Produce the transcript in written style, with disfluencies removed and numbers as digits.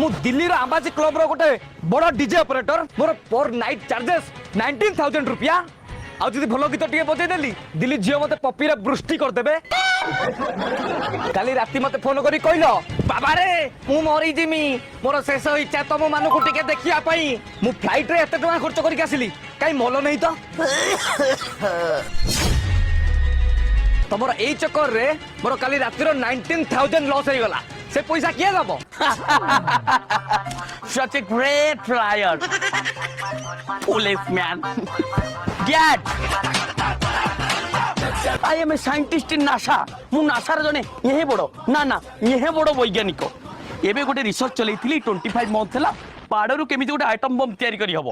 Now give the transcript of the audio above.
मु दिल्ली रो अंबाजी क्लब रो गोटे बड़ डीजे ऑपरेटर मोर पर नाइट चार्जेस 19,000 रुपया आ जदि भलो गीत टिके बजै देली दिल्ली जियो मते पप्पी रे वृष्टि कर देबे काली राती मते फोन करी कहलो बाबा रे मु मरी जिमी मोर शेष इच्छा तुम मानकु टिके देखिया पई मु फ्लाइट रे एते टका खर्च करी आसिली काई मोल नहीं तो तमर एई चक्कर रे मोर काली राती रो 19,000 लॉस हो गला से पैसा किए दबो Such a great flyer. Foolish man. Get. I am a scientist in NASA. मु नासा रे जने यहे बड़ो ना यहे बड़ो वैज्ञानिक एबे गोटे रिसर्च चलैथिली 25 मंथ थला पाड़रू केमिति गोटे आइटम बम तयारी करी हबो